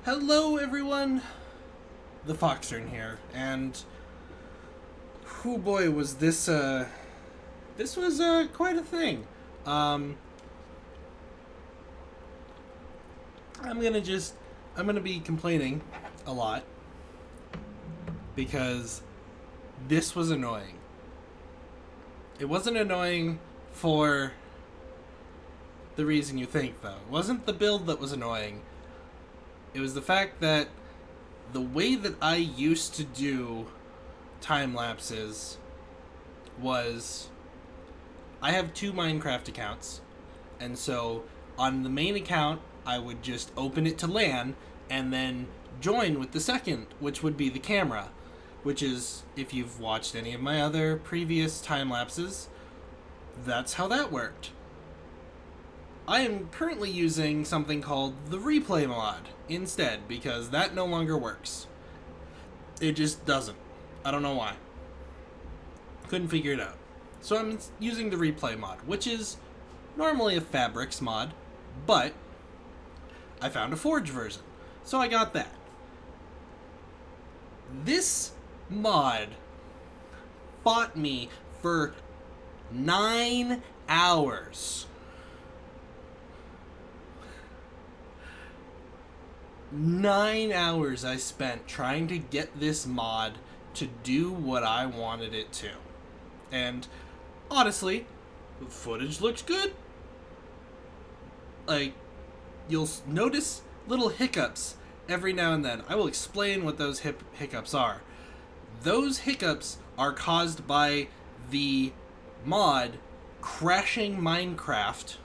Hello everyone, TheFoxern here, and oh boy was this was quite a thing. Um, I'm gonna be complaining a lot because this was annoying. It wasn't annoying for the reason you think though. It wasn't the build that was annoying. It was the fact that the way that I used to do time lapses was I have two Minecraft accounts, and so on the main account I would just open it to LAN and then join with the second, which would be the camera, which is, if you've watched any of my other previous time lapses, that's how that worked. I am currently using something called the replay mod instead because that no longer works. It just doesn't. I don't know why. Couldn't figure it out. So I'm using the replay mod, which is normally a Fabrics mod, but I found a Forge version. So I got that. This mod fought me for 9 hours. 9 hours I spent trying to get this mod to do what I wanted it to. And honestly, the footage looks good. Like, you'll notice little hiccups every now and then. I will explain what those hiccups are. Those hiccups are caused by the mod crashing Minecraft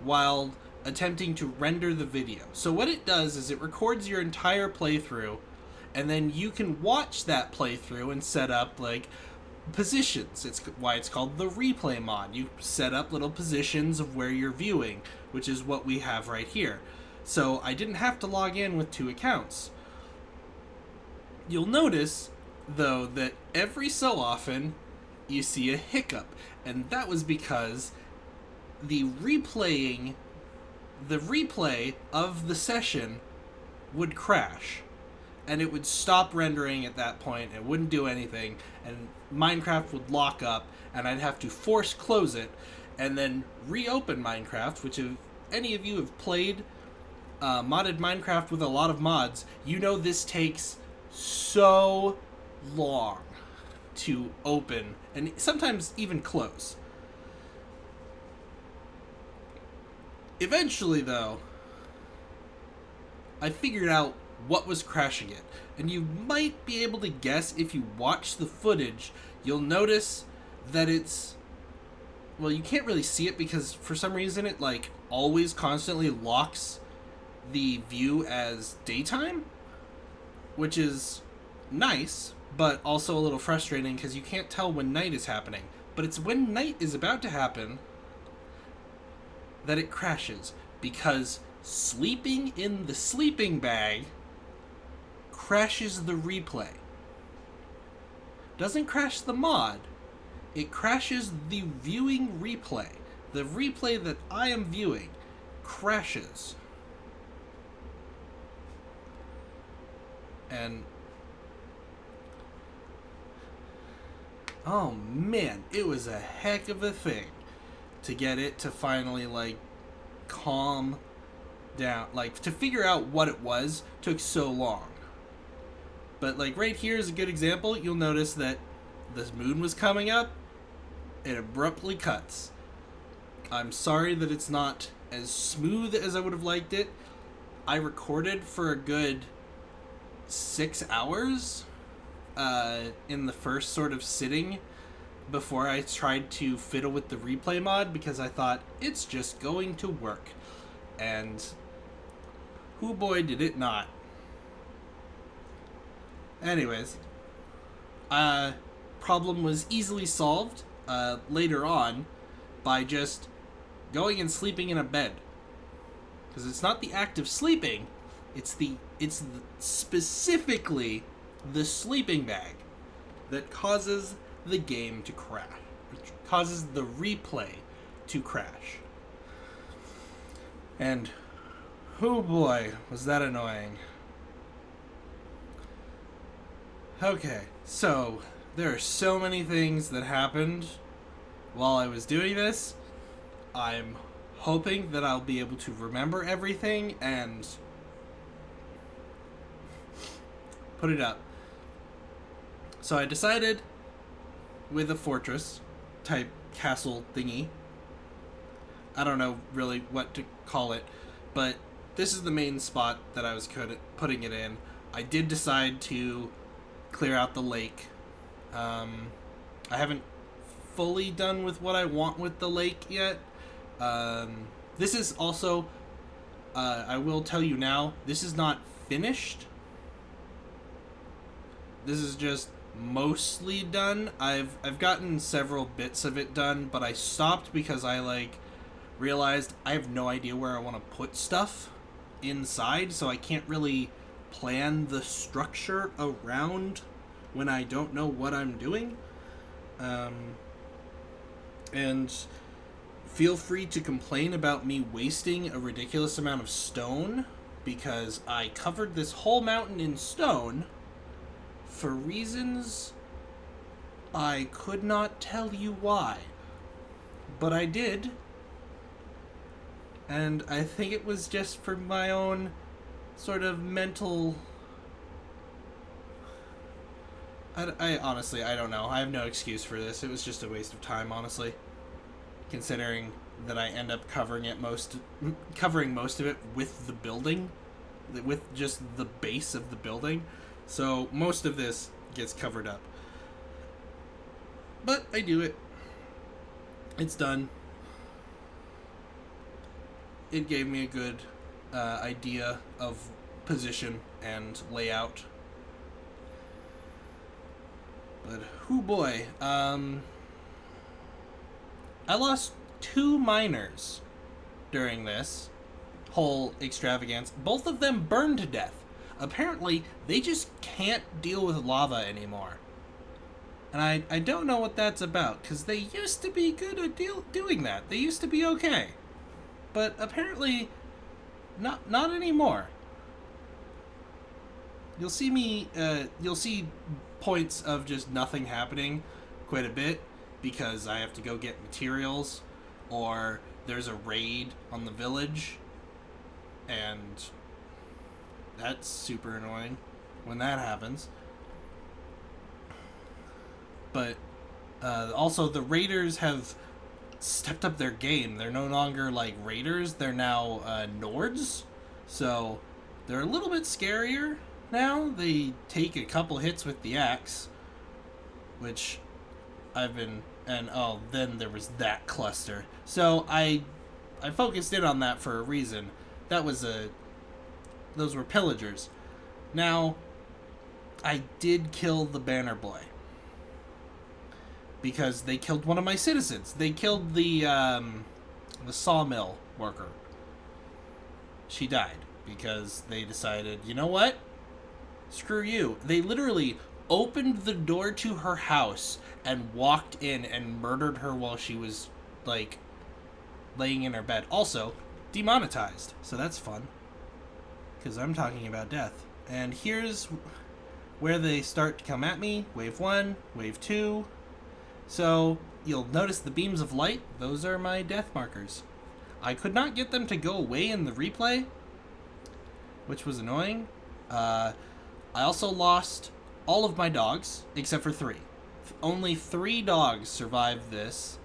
while attempting to render the video. So what it does is it records your entire playthrough, and then you can watch that playthrough and set up like positions. It's why it's called the replay mod. You set up little positions of where you're viewing, which is what we have right here. So I didn't have to log in with two accounts. You'll notice though that every so often you see a hiccup, and that was because the replay of the session would crash, and it would stop rendering at that point. It wouldn't do anything, and Minecraft would lock up, and I'd have to force close it and then reopen Minecraft, which if any of you have played modded Minecraft with a lot of mods, you know this takes so long to open and sometimes even close. Eventually, though, I figured out what was crashing it. And you might be able to guess if you watch the footage. You'll notice that it's... Well, you can't really see it because for some reason it, like, always constantly locks the view as daytime, which is nice, but also a little frustrating because you can't tell when night is happening. But it's when night is about to happen that it crashes, because sleeping in the sleeping bag crashes the replay. Doesn't crash the mod, it crashes the viewing replay. The replay that I am viewing crashes. And oh man, it was a heck of a thing to get it to finally, like, calm down. Like, to figure out what it was took so long. But, like, right here is a good example. You'll notice that this moon was coming up. It abruptly cuts. I'm sorry that it's not as smooth as I would have liked it. I recorded for a good 6 hours in the first sort of sitting before I tried to fiddle with the replay mod, because I thought it's just going to work. And oh boy, did it not. Anyways, problem was easily solved later on by just going and sleeping in a bed. Because it's not the act of sleeping, it's specifically the sleeping bag that causes the game to crash, which causes the replay to crash. And Oh boy, was that annoying. Okay, so there are so many things that happened while I was doing this. I'm hoping that I'll be able to remember everything and put it up. So I decided with a fortress type castle thingy. I don't know really what to call it, but this is the main spot that I was putting it in. I did decide to clear out the lake. I haven't fully done with what I want with the lake yet. This is also, I will tell you now, this is not finished. This is just mostly done. I've gotten several bits of it done, but I stopped because I realized I have no idea where I want to put stuff inside, so I can't really plan the structure around when I don't know what I'm doing. And feel free to complain about me wasting a ridiculous amount of stone, because I covered this whole mountain in stone for reasons I could not tell you why. But I did. And I think it was just for my own sort of mental... I honestly, I don't know. I have no excuse for this. It was just a waste of time, honestly. Considering that I end up covering most of it with the building. With just the base of the building. So most of this gets covered up. But I do it. It's done. It gave me a good idea of position and layout. But hoo boy, I lost 2 miners during this whole extravagance. Both of them burned to death. Apparently, they just can't deal with lava anymore. And I don't know what that's about, because they used to be good at doing that. They used to be okay. But apparently, not anymore. You'll see points of just nothing happening quite a bit, because I have to go get materials, or there's a raid on the village, and that's super annoying when that happens. But also the raiders have stepped up their game. They're no longer like raiders, they're now Nords. So they're a little bit scarier now. They take a couple hits with the axe, which I've been... And oh, then there was that cluster. So I focused in on that for a reason. Those were pillagers. Now, I did kill the banner boy, because they killed one of my citizens. They killed the sawmill worker. She died because they decided, you know what? Screw you. They literally opened the door to her house and walked in and murdered her while she was, laying in her bed. Also, demonetized. So that's fun, because I'm talking about death. And here's where they start to come at me. Wave 1, wave 2. So you'll notice the beams of light. Those are my death markers. I could not get them to go away in the replay, which was annoying. I also lost all of my dogs, except for 3. Only 3 dogs survived this,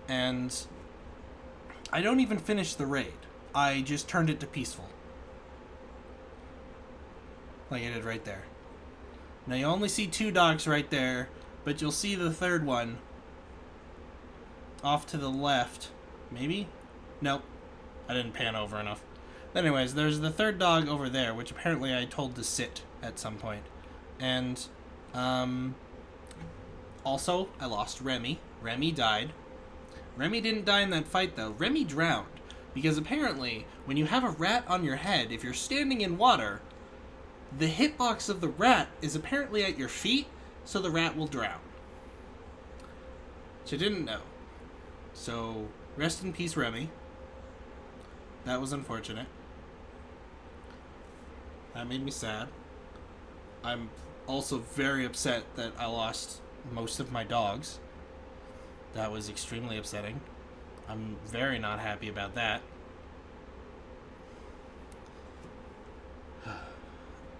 and I don't even finish the raid. I just turned it to peaceful. Like I did right there. Now you only see 2 dogs right there, but you'll see the 3rd one off to the left. Maybe? Nope. I didn't pan over enough. Anyways, there's the 3rd dog over there, which apparently I told to sit at some point. And, also, I lost Remy. Remy died. Remy didn't die in that fight, though. Remy drowned. Because apparently, when you have a rat on your head, if you're standing in water, the hitbox of the rat is apparently at your feet, so the rat will drown. Which I didn't know. So, rest in peace, Remy. That was unfortunate. That made me sad. I'm also very upset that I lost most of my dogs. That was extremely upsetting. I'm very not happy about that.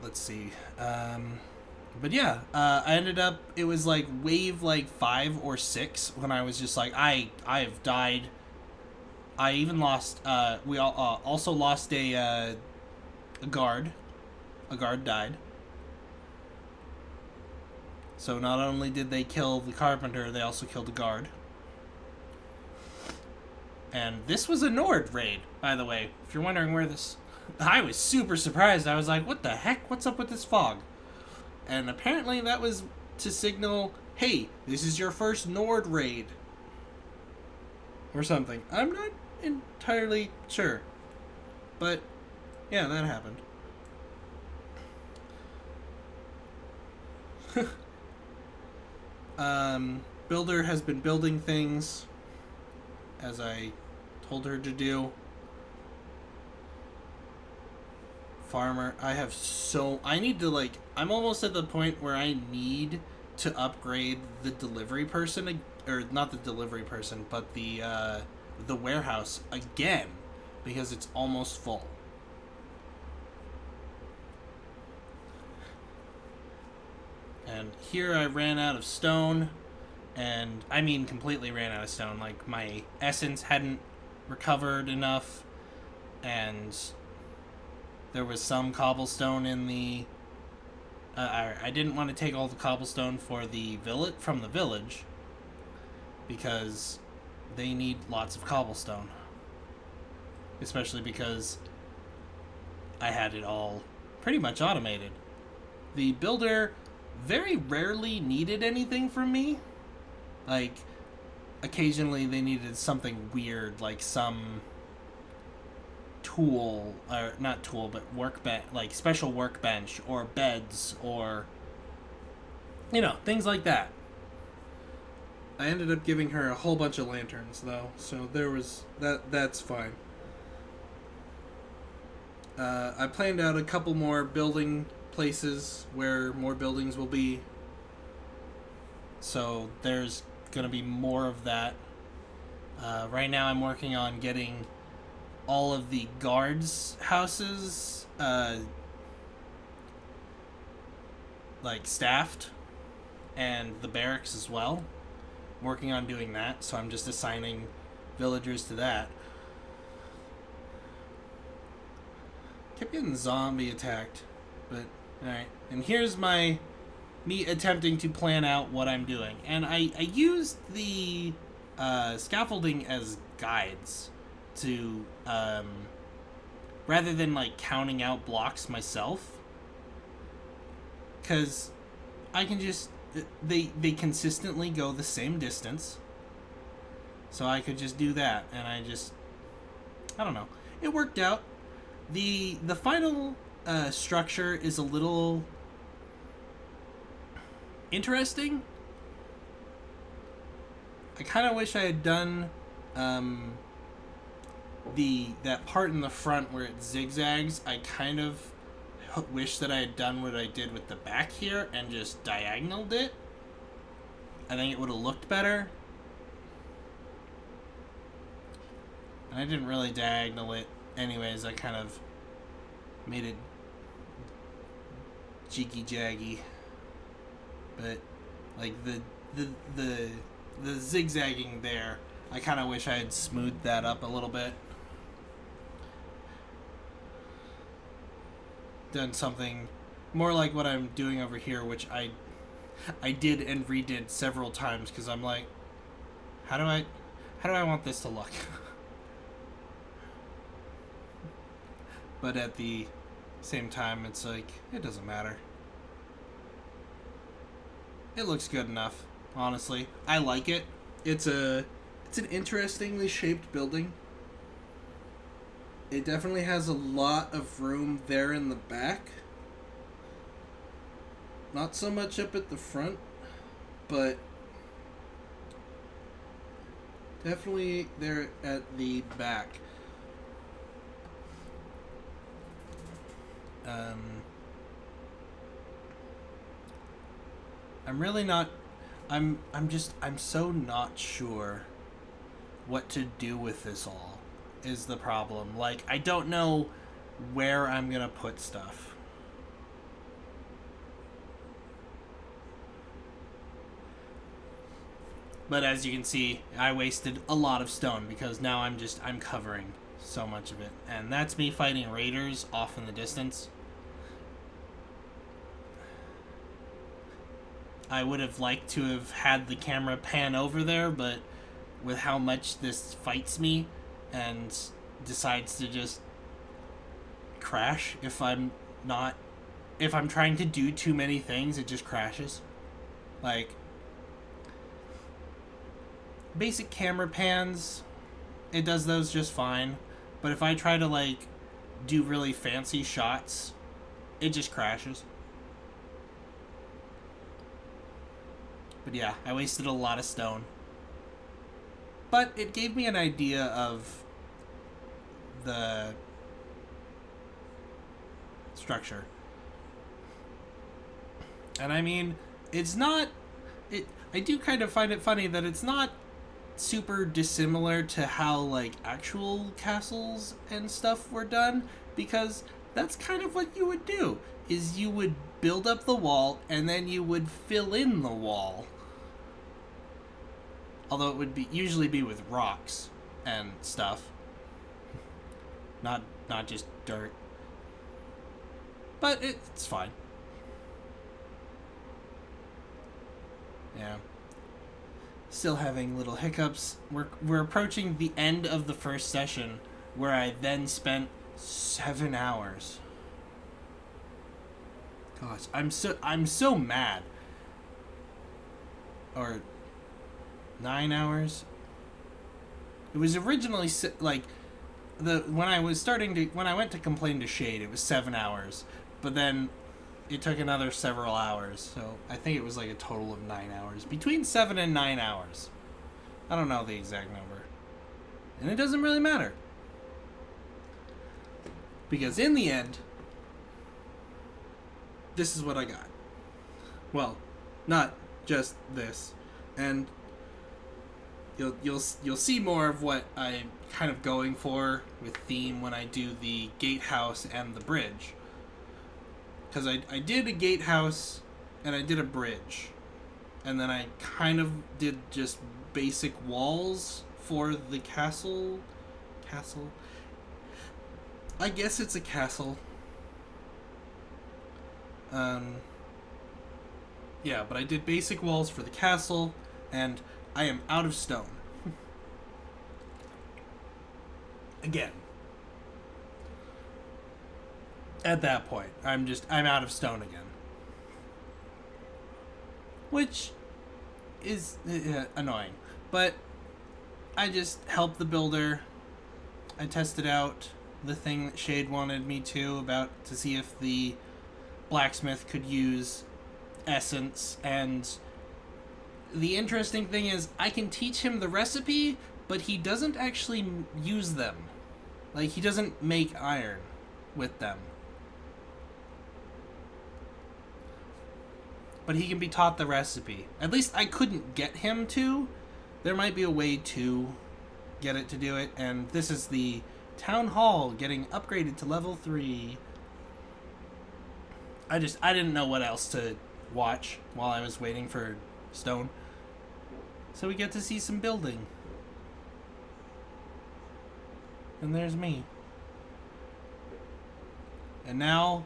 Let's see. But yeah, I ended up. It was like wave like 5 or 6 when I was just like, I have died. I even lost. We all also lost a guard. A guard died. So not only did they kill the carpenter, they also killed the guard. And this was a Nord raid, by the way. If you're wondering where this... I was super surprised. I was like, what the heck? What's up with this fog? And apparently that was to signal, hey, this is your first Nord raid. Or something. I'm not entirely sure. But, yeah, that happened. Builder has been building things as I told her to do. Farmer, I need to, like, I'm almost at the point where I need to upgrade the delivery person, or not the delivery person, but the warehouse again, because it's almost full. And here I ran out of stone, and I mean completely ran out of stone. Like, my essence hadn't recovered enough, and there was some cobblestone in the... I didn't want to take all the cobblestone for the from the village, because they need lots of cobblestone. Especially because I had it all pretty much automated. The builder very rarely needed anything from me. Like, occasionally they needed something weird, like some tool, or not tool, but workbench, like special workbench, or beds, or, you know, things like that. I ended up giving her a whole bunch of lanterns, though, so there was, that's fine. I planned out a couple more building places where more buildings will be. So there's going to be more of that. Right now I'm working on getting all of the guards' houses like staffed, and the barracks as well. I'm working on doing that, so I'm just assigning villagers to that. Kept getting zombie attacked, but alright. And here's me attempting to plan out what I'm doing. And I used the scaffolding as guides to, rather than like counting out blocks myself. Because I can just, they consistently go the same distance. So I could just do that, and I don't know. It worked out. The final structure is a little interesting. I kind of wish I had done that part in the front where it zigzags. I kind of wish that I had done what I did with the back here and just diagonaled it. I think it would have looked better. And I didn't really diagonal it anyways. I kind of made it jiggy-jaggy. But like the zigzagging there, I kind of wish I had smoothed that up a little bit. Done something more like what I'm doing over here, which I did and redid several times, because I'm like, how do I want this to look? But at the same time, it's like, it doesn't matter. It looks good enough, honestly. I like it. It's an interestingly shaped building. It definitely has a lot of room there in the back. Not so much up at the front, but definitely there at the back. Um, I'm really not. I'm so not sure what to do with this all. Is the problem? Like, I don't know where I'm gonna put stuff. But as you can see, I wasted a lot of stone because now I'm covering so much of it. And that's me fighting raiders off in the distance. I would have liked to have had the camera pan over there, but with how much this fights me and decides to just crash if I'm trying to do too many things, it just crashes. Like, basic camera pans, it does those just fine. But if I try to, like, do really fancy shots, it just crashes. But yeah, I wasted a lot of stone. But it gave me an idea of the structure. And I mean, it's not... I do kind of find it funny that it's not super dissimilar to how, like, actual castles and stuff were done, because that's kind of what you would do, is you would build up the wall and then you would fill in the wall. Although it would usually be with rocks and stuff, not just dirt. But it's fine. Yeah. Still having little hiccups. We're approaching the end of the first session, where I then spent 7 hours. Gosh, I'm so mad. Or 9 hours. It was originally like when I went to complain to Shade, it was 7 hours, but then it took another several hours, so I think it was like a total of 9 hours. Between 7 and 9 hours. I don't know the exact number. And it doesn't really matter. Because in the end, this is what I got. Well, not just this. And you'll see more of what I'm kind of going for with theme when I do the gatehouse and the bridge. Because I did a gatehouse and I did a bridge. And then I kind of did just basic walls for the castle. Castle? I guess it's a castle. Yeah, but I did basic walls for the castle, and I am out of stone. Again. At that point, I'm out of stone again. Which is annoying. But I just helped the builder. I tested out the thing that Shade wanted me to see if the blacksmith could use essence, and the interesting thing is I can teach him the recipe, but he doesn't actually use them. Like, he doesn't make iron with them. But he can be taught the recipe. At least I couldn't get him to. There might be a way to get it to do it, and this is the town hall getting upgraded to level 3. I didn't know what else to watch while I was waiting for stone. So we get to see some building. And there's me. And now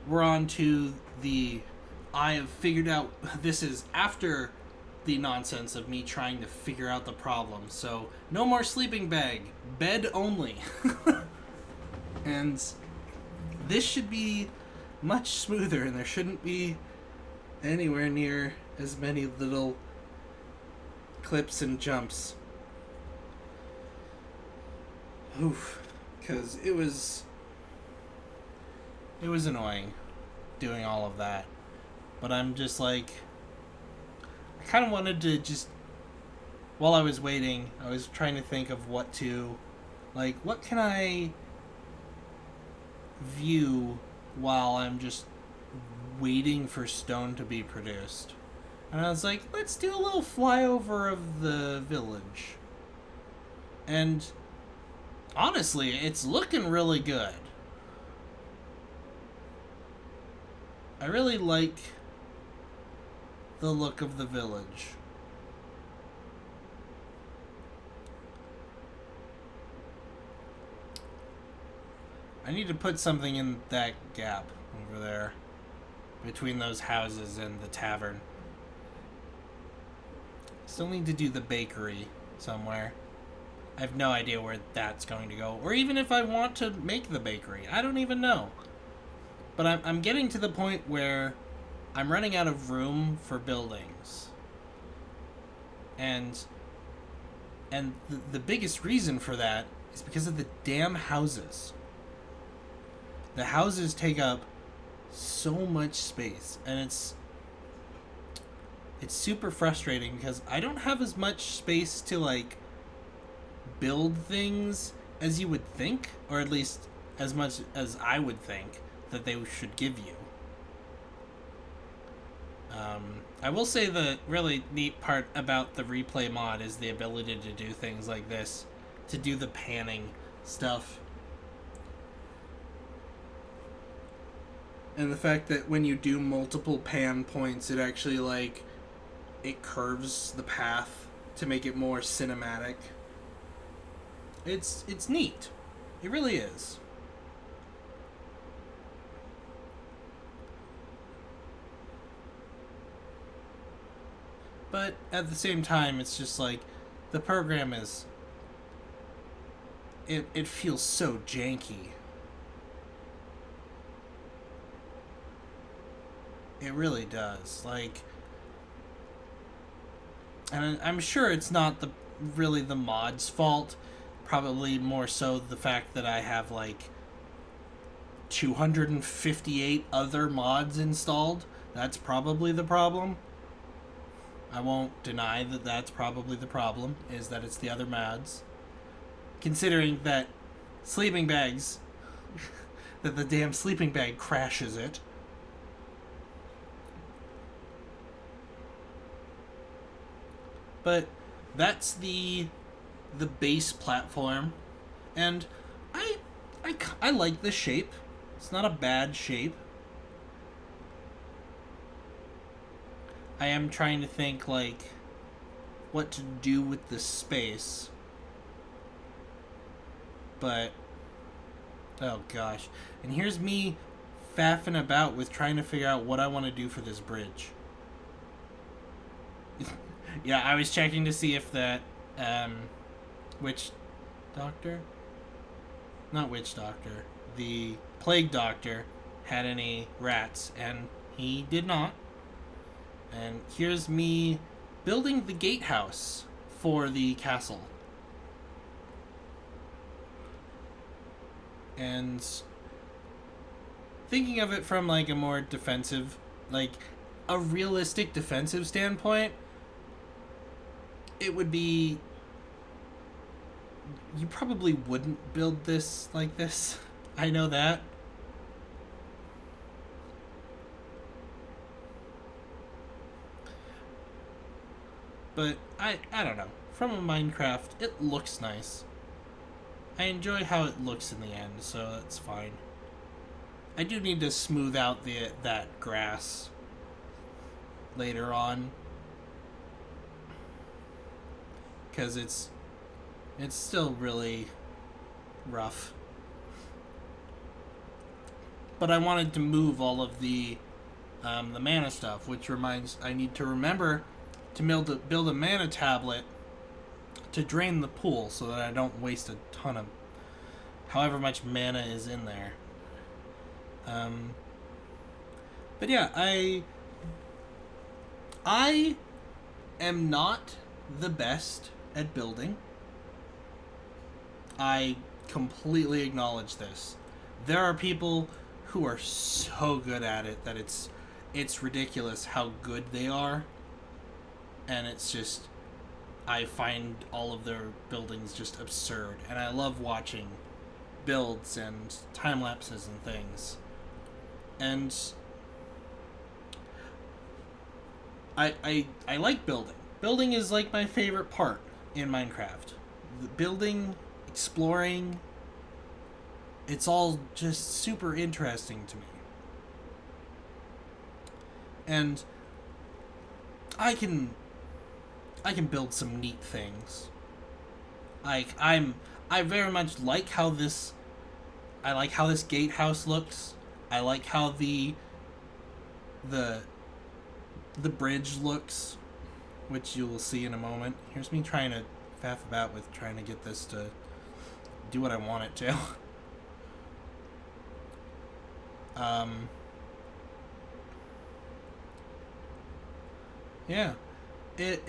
we're on to I have figured out, this is after the nonsense of me trying to figure out the problem. So no more sleeping bag, bed only. And this should be much smoother, and there shouldn't be anywhere near as many little clips and jumps. Oof, because it was annoying doing all of that. But I'm just like, I kind of wanted to just, while I was waiting, I was trying to think of what can I view while I'm just waiting for stone to be produced. And I was like, let's do a little flyover of the village. And honestly, it's looking really good. I really like the look of the village. I need to put something in that gap over there between those houses and the tavern. Still need to do the bakery somewhere. I have no idea where that's going to go, or even if I want to make the bakery. I don't even know. But I'm getting to the point where I'm running out of room for buildings. And the biggest reason for that is because of the damn houses. The houses take up so much space, and it's super frustrating because I don't have as much space to like build things as you would think, or at least as much as I would think that they should give you. I will say the really neat part about the replay mod is the ability to do things like this, to do the panning stuff. And the fact that when you do multiple pan points, it actually, like, it curves the path to make it more cinematic. It's neat. It really is. But at the same time, it's just like, the program is... It feels so janky. It really does. Like... And I'm sure it's not really the mod's fault. Probably more so the fact that I have, like, 258 other mods installed. That's probably the problem. I won't deny that that's probably the problem, is that it's the other mods. Considering that sleeping bags, that the damn sleeping bag crashes it. But that's the base platform, and I like the shape. It's not a bad shape. I am trying to think, like, what to do with the space. But, oh gosh. And here's me faffing about with trying to figure out what I want to do for this bridge. Yeah, I was checking to see if that, witch doctor? Not witch doctor. The plague doctor had any rats, and he did not. And here's me building the gatehouse for the castle. And thinking of it from, like, a more defensive, like, a realistic defensive standpoint, it would be... You probably wouldn't build this like this. I know that. But I don't know. From a Minecraft, it looks nice. I enjoy how it looks in the end, so that's fine. I do need to smooth out that grass later on, because it's still really rough. But I wanted to move all of the mana stuff, which reminds I need to remember to build a mana tablet to drain the pool so that I don't waste a ton of however much mana is in there. But yeah, I am not the best at building. I completely acknowledge this. There are people who are so good at it that it's ridiculous how good they are. And it's just, I find all of their buildings just absurd. And I love watching builds and time lapses and things. And I like building. Building is like my favorite part in Minecraft. The building, exploring, it's all just super interesting to me. And I can build some neat things. I very much like how this gatehouse looks. I like how the bridge looks, which you will see in a moment. Here's me trying to faff about with trying to get this to do what I want it to. Yeah, it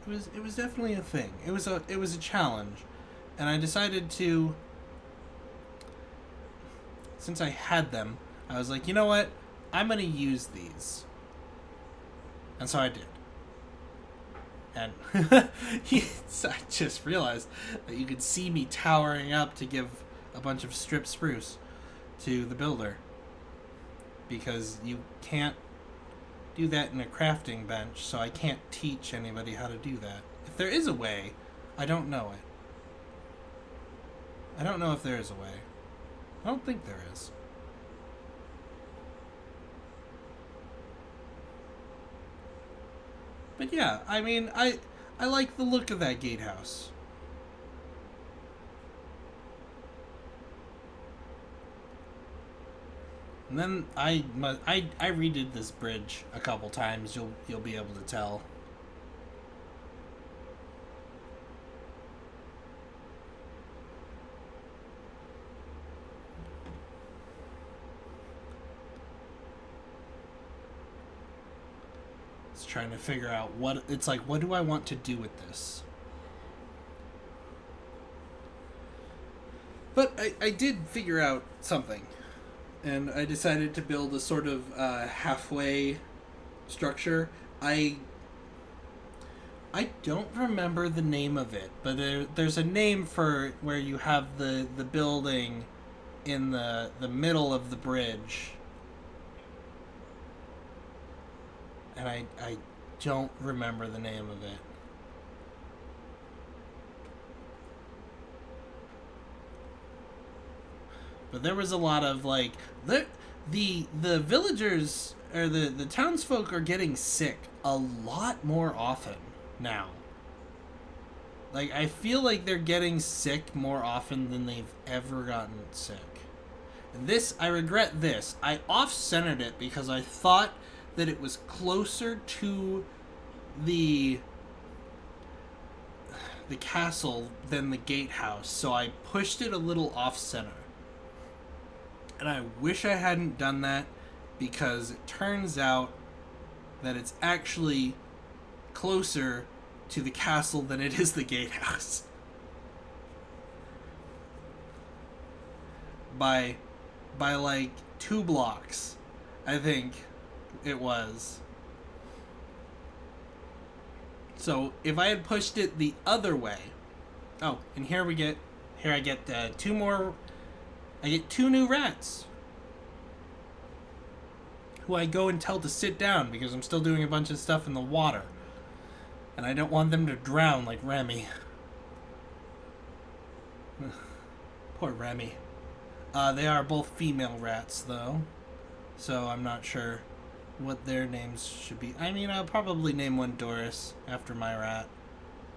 was definitely a thing. It was a challenge, and I decided to, since I had them, I was like, you know what, I'm gonna use these, and so I did. And I just realized that you could see me towering up to give a bunch of stripped spruce to the builder, because you can't do that in a crafting bench, so I can't teach anybody how to do that. If there is a way, I don't know it. I don't know if there is a way. I don't think there is. But yeah, I mean, I like the look of that gatehouse. And then I redid this bridge a couple times. You'll be able to tell. It's trying to figure out what it's like. What do I want to do with this? But I did figure out something. And I decided to build a sort of halfway structure. I don't remember the name of it, but there's a name for where you have the building in the middle of the bridge. And I don't remember the name of it. But there was a lot of like the villagers or the townsfolk are getting sick a lot more often now. Like I feel like they're getting sick more often than they've ever gotten sick. And this, I regret this. I off-centered it because I thought that it was closer to the castle than the gatehouse, so I pushed it a little off-center. And I wish I hadn't done that, because it turns out that it's actually closer to the castle than it is the gatehouse. By like 2 blocks, I think it was. So if I had pushed it the other way... Oh, and here I get 2 more... I get 2 new rats, who I go and tell to sit down because I'm still doing a bunch of stuff in the water. And I don't want them to drown like Remy. Poor Remy. They are both female rats, though. So I'm not sure what their names should be. I mean, I'll probably name one Doris, after my rat.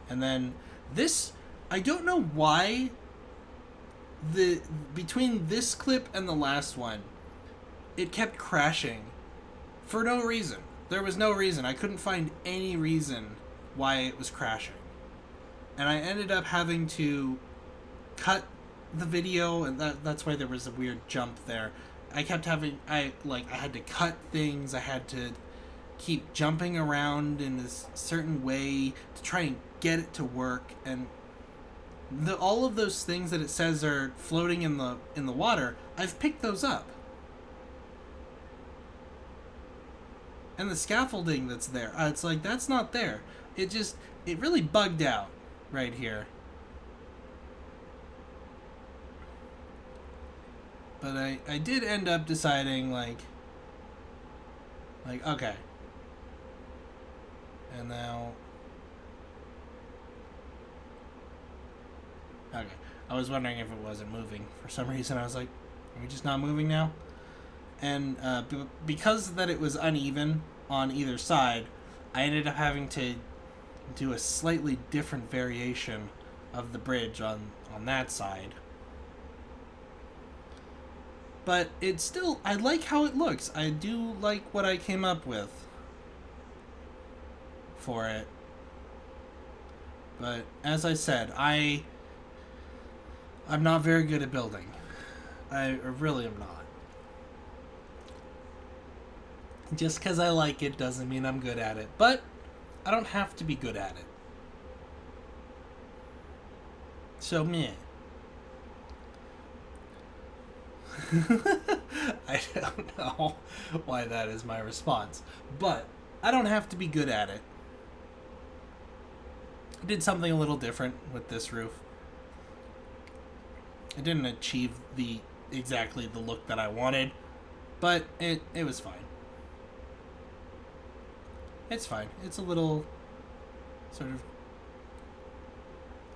And then this, I don't know why... between this clip and the last one, it kept crashing for no reason. There was no reason. I couldn't find any reason why it was crashing, and I ended up having to cut the video, and that's why there was a weird jump there. I kept having I had to cut things. I had to keep jumping around in a certain way to try and get it to work, and all of those things that it says are floating in the water, I've picked those up. And the scaffolding that's there, it's like, that's not there. It really bugged out. right here. But I did end up deciding, like, okay. And now... Okay. I was wondering if it wasn't moving. For some reason, I was like, are we just not moving now? And because that it was uneven on either side, I ended up having to do a slightly different variation of the bridge on that side. But it's still, I like how it looks. I do like what I came up with for it. But as I said, I'm not very good at building. I really am not. Just because I like it doesn't mean I'm good at it. But I don't have to be good at it. So, meh. I don't know why that is my response. But I don't have to be good at it. I did something a little different with this roof. I didn't achieve exactly the look that I wanted, but it was fine. It's fine. It's a little sort of...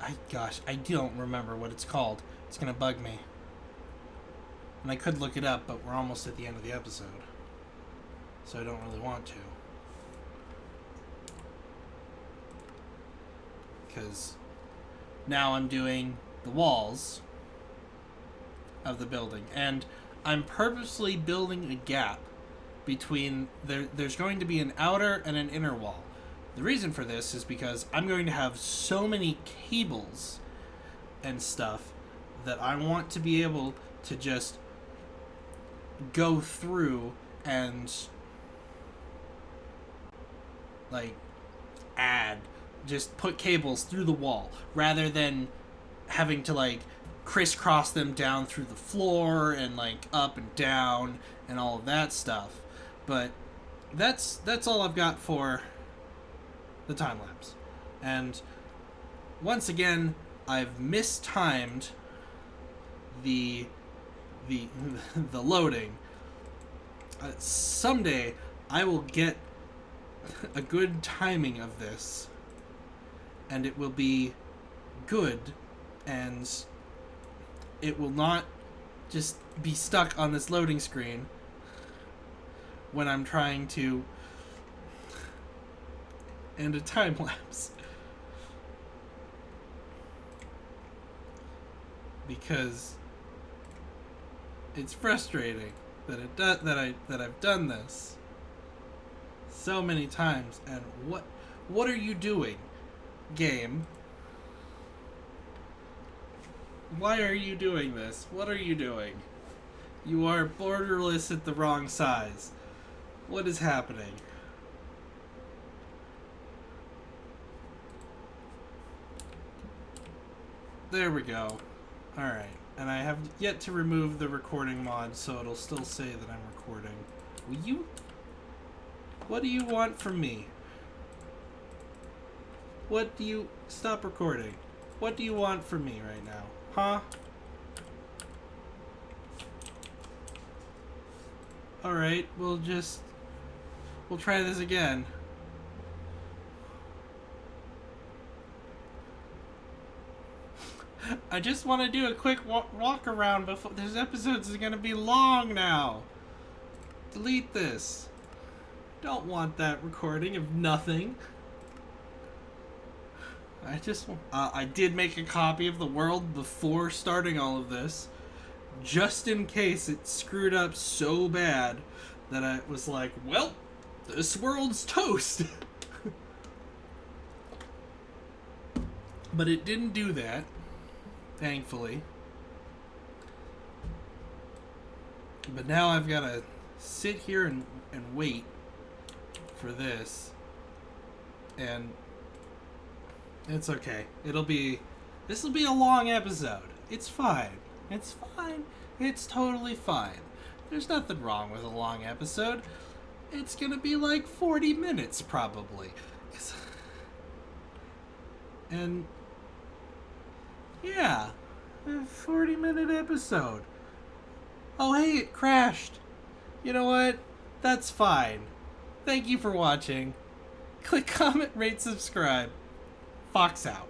I don't remember what it's called. It's gonna bug me. And I could look it up, but we're almost at the end of the episode. So I don't really want to. Because now I'm doing the walls of the building. And I'm purposely building a gap between... There's going to be an outer and an inner wall. The reason for this is because I'm going to have so many cables and stuff that I want to be able to just go through and like just put cables through the wall rather than having to like crisscross them down through the floor and like up and down and all of that stuff. But that's all I've got for the time lapse. And once again, I've mistimed the loading. Someday I will get a good timing of this, and it will be good, and it will not just be stuck on this loading screen when I'm trying to end a time lapse. Because it's frustrating that I've done this so many times, and what are you doing, game? Why are you doing this? What are you doing? You are borderless at the wrong size. What is happening? There we go. Alright. And I have yet to remove the recording mod, so it'll still say that I'm recording. Will you... What do you want from me? What do you... Stop recording. What do you want from me right now? Huh? Alright, we'll try this again. I just want to do a quick walk around before... This episode is going to be long now. Delete this. Don't want that recording of nothing. I did make a copy of the world before starting all of this, just in case it screwed up so bad that I was like, well, this world's toast. But it didn't do that, thankfully. But now I've got to sit here and wait for this. And it's okay. This will be a long episode. It's fine. It's fine. It's totally fine. There's nothing wrong with a long episode. It's gonna be like 40 minutes, probably. And Yeah, a 40-minute episode. Oh, hey, it crashed. You know what? That's fine. Thank you for watching. Click, comment, rate, subscribe. Fox out.